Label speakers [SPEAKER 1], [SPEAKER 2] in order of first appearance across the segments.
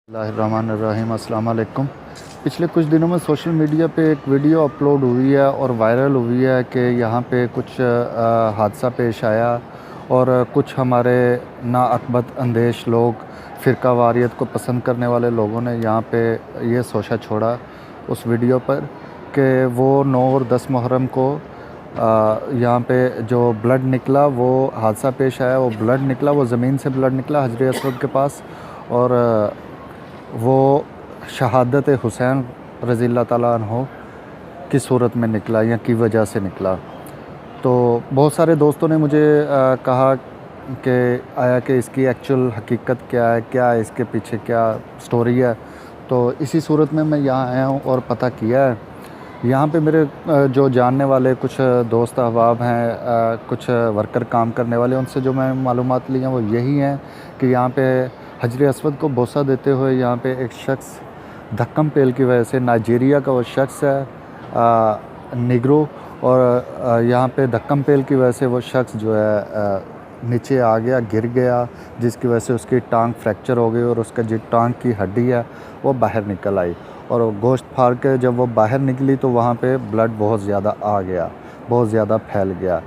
[SPEAKER 1] बिस्मिल्लाहिर्रहमानिर्रहीम अस्सलाम वालेकुम। पिछले कुछ दिनों में सोशल मीडिया पे एक वीडियो अपलोड हुई है और वायरल हुई है कि यहाँ पे कुछ हादसा पेश आया और कुछ हमारे नाअक़बत अंदेश लोग फ़िरका वारियत को पसंद करने वाले लोगों ने यहाँ पे ये सोचा छोड़ा उस वीडियो पर कि वो 9 और 10 मुहर्रम को यहाँ पे जो ब्लड निकला, वो हादसा पेश आया, वो ब्लड निकला, वो ज़मीन से ब्लड निकला हजर असवद के पास और वो शहादत हुसैन रज़ियल्लाहु ताला अन्हो की सूरत में निकला या की वजह से निकला। तो बहुत सारे दोस्तों ने मुझे कहा कि इसकी एक्चुअल हकीकत क्या है, क्या है इसके पीछे क्या स्टोरी है। तो इसी सूरत में मैं यहाँ आया हूँ और पता किया है। यहाँ पे मेरे जो जानने वाले कुछ दोस्त अहबाब हैं, कुछ वर्कर काम करने वाले, उनसे जो मैं मालूमात ली हैं वो यही हैं कि यहाँ पे हजर असवद को बोसा देते हुए यहाँ पे एक शख्स धक्कम पेल की वजह से, नाइजीरिया का वो शख्स है निग्रो, और यहाँ पे धक्कम पेल की वजह से वो शख्स जो है नीचे आ गया, गिर गया, जिसकी वजह से उसकी टांग फ्रैक्चर हो गई और उसका जो टांग की हड्डी है वो बाहर निकल आई और गोश्त फाड़ के जब वो बाहर निकली तो वहाँ पे ब्लड बहुत ज़्यादा आ गया, बहुत ज़्यादा फैल गया।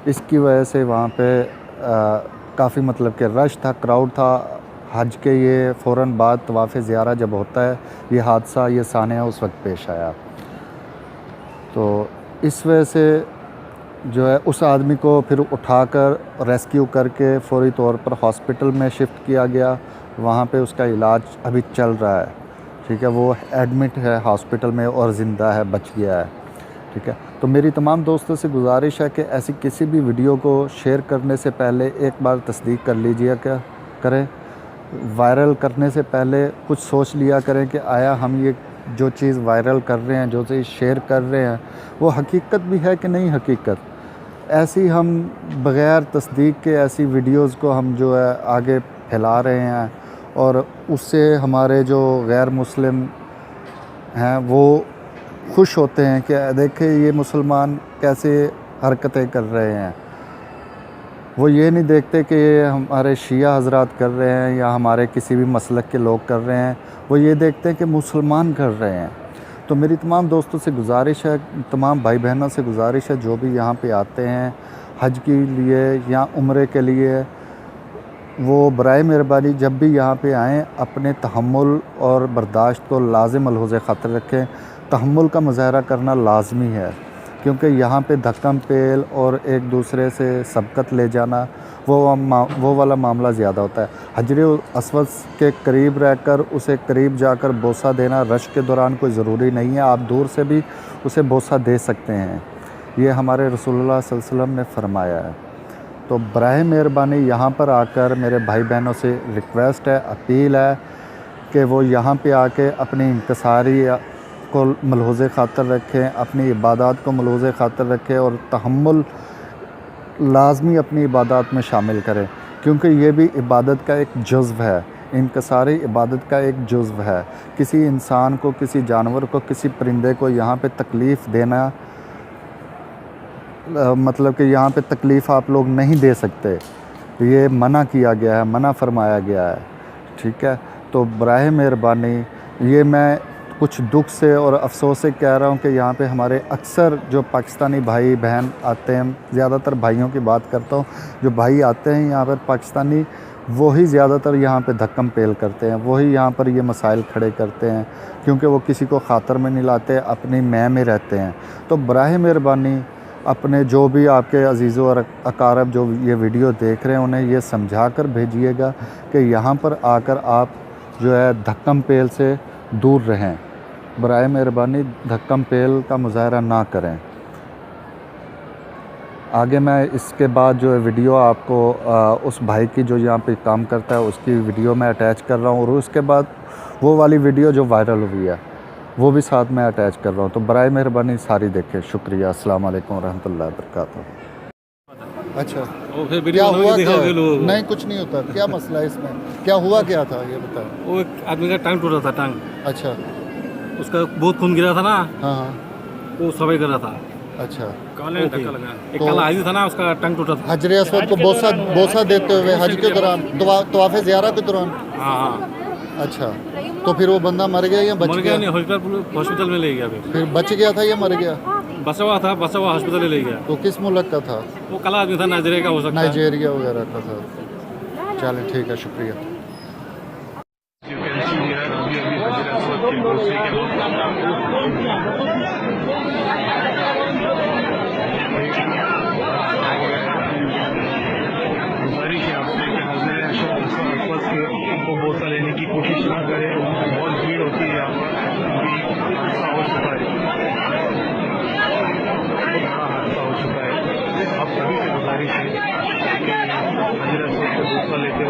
[SPEAKER 1] इसकी वजह से वहाँ पे काफ़ी मतलब कि रश था, क्राउड था। हज के ये फ़ौरन बाद तवाफ़ ज़ियारा जब होता है, ये हादसा, ये सानिया उस वक्त पेश आया। तो इस वजह से जो है उस आदमी को फिर उठाकर रेस्क्यू करके फ़ौरी तौर पर हॉस्पिटल में शिफ्ट किया गया। वहाँ पे उसका इलाज अभी चल रहा है, ठीक है। वो एडमिट है हॉस्पिटल में और ज़िंदा है, बच गया है, ठीक है। तो मेरी तमाम दोस्तों से गुजारिश है कि ऐसी किसी भी वीडियो को शेयर करने से पहले एक बार तस्दीक कर लीजिए, क्या करें, वायरल करने से पहले कुछ सोच लिया करें कि आया हम ये जो चीज़ वायरल कर रहे हैं, जो चीज़ शेयर कर रहे हैं, वो हकीकत भी है कि नहीं हकीकत। ऐसी हम बग़ैर तस्दीक के ऐसी वीडियोज़ को हम जो है आगे फैला रहे हैं और उससे हमारे जो गैर मुस्लिम हैं वो खुश होते हैं कि देखें ये मुसलमान कैसे हरकतें कर रहे हैं। वो ये नहीं देखते कि ये हमारे शिया हज़रात कर रहे हैं या हमारे किसी भी मसलक के लोग कर रहे हैं, वो ये देखते हैं कि मुसलमान कर रहे हैं। तो मेरी तमाम दोस्तों से गुजारिश है, तमाम भाई बहनों से गुजारिश है, जो भी यहाँ पे आते हैं हज के लिए या उम्रे के लिए, वो बराए मेहरबानी जब भी यहाँ पे आएँ अपने तहम्मुल और बर्दाश्त को लाज़िम मलहूज़ ख़ातिर रखें। तहम्मुल का मुज़ाहरा करना लाज़मी है, क्योंकि यहाँ पे धक्कम पेल और एक दूसरे से सबकत ले जाना वो वाला मामला ज़्यादा होता है। हजर असवद के करीब रहकर उसे करीब जाकर बोसा देना रश के दौरान कोई ज़रूरी नहीं है, आप दूर से भी उसे बोसा दे सकते हैं, ये हमारे रसूलुल्लाह सल्लल्लाहु अलैहि वसल्लम ने फरमाया है। तो बराए मेहरबानी यहाँ पर आकर मेरे भाई बहनों से रिक्वेस्ट है, अपील है कि वो यहाँ पे आके अपनी इंकसारी को मलहूज़ ख़ातिर रखें, अपनी इबादत को मलहूज़ ख़ातिर रखें और तहम्मुल लाज़मी अपनी इबादत में शामिल करें, क्योंकि ये भी इबादत का एक जुज़्व है, इंकसारी इबादत का एक जुज़्व है। किसी इंसान को, किसी जानवर को, किसी परिंदे को यहाँ पे तकलीफ़ देना, मतलब कि यहाँ पे तकलीफ़ आप लोग नहीं दे सकते, ये मना किया गया है, मना फरमाया गया है, ठीक है। तो बराए मेहरबानी ये मैं कुछ दुख से और अफसोस से कह रहा हूँ कि यहाँ पे हमारे अक्सर जो पाकिस्तानी भाई बहन आते हैं, ज़्यादातर भाइयों की बात करता हूँ, जो भाई आते हैं यहाँ पर पाकिस्तानी, वही ज़्यादातर यहाँ पे धक्कम पेल करते हैं, वही यहाँ पर ये मसाइल खड़े करते हैं, क्योंकि वो किसी को ख़ातर में नहीं लाते, अपनी मैं में रहते हैं। तो बराए मेहरबानी अपने जो भी आपके अज़ीज़ों और अकारब जो ये वीडियो देख रहे हैं, उन्हें ये समझा कर भेजिएगा कि यहाँ पर आकर आप जो है धक्कम पेल से दूर रहें। बराए मेहरबानी धक्कम पेल का मुज़ाहरा ना करें। आगे मैं इसके बाद जो है वीडियो आपको उस भाई की जो यहाँ पे काम करता है उसकी वीडियो मैं अटैच कर रहा हूँ और उसके बाद वो वाली वीडियो जो वायरल हुई है वो भी साथ में अटैच कर रहा हूँ। तो बराए मेहरबानी सारी देखें। शुक्रिया। अस्सलाम वालेकुम रहमतुल्लाहि व बरकातहू। अच्छा, क्या हुआ क्या? नहीं, कुछ नहीं होता। क्या मसला है इसमें? क्या हुआ क्या था ये बताएं।
[SPEAKER 2] वो एक आदमी का टांग टूटा था, टांग।
[SPEAKER 1] अच्छा,
[SPEAKER 2] उसका बहुत खून गिरा था ना।
[SPEAKER 1] हाँ हाँ,
[SPEAKER 2] वो सफाई कर रहा था।
[SPEAKER 1] अच्छा।
[SPEAKER 2] काले धक्का लगा। एक काला हाजी था ना, उसका टांग टूटा था।
[SPEAKER 1] हजर असवद को बोसा देते हुए हज के दौरान, तवाफ़ ज़ियारा के दौरान।
[SPEAKER 2] हाँ हाँ।
[SPEAKER 1] अच्छा, तो फिर वो बंदा मर गया या बच
[SPEAKER 2] मर
[SPEAKER 1] गया?
[SPEAKER 2] गया नहीं, हॉस्पिटल में ले गया
[SPEAKER 1] फिर बच गया था या मर गया?
[SPEAKER 2] बसा हुआ था, बसा हुआ हॉस्पिटल में ले गया।
[SPEAKER 1] तो किस मुल्क का था?
[SPEAKER 2] वो काला आदमी था, नाइजीरिया का हो सकता है।
[SPEAKER 1] नाइजीरिया वगैरह का था। चलिए ठीक है, शुक्रिया।
[SPEAKER 3] गुजारिश है आपसे कि हाजिर आसपास के उनको बोतल लेने की कोशिश ना करें, बहुत भीड़ होती है यहाँ पर, अभी हादसा हो चुका है, बहुत बड़ा हादसा हो चुका है। अब सभी से गुजारिश है कि हाजिर आसपास से बोतल लेते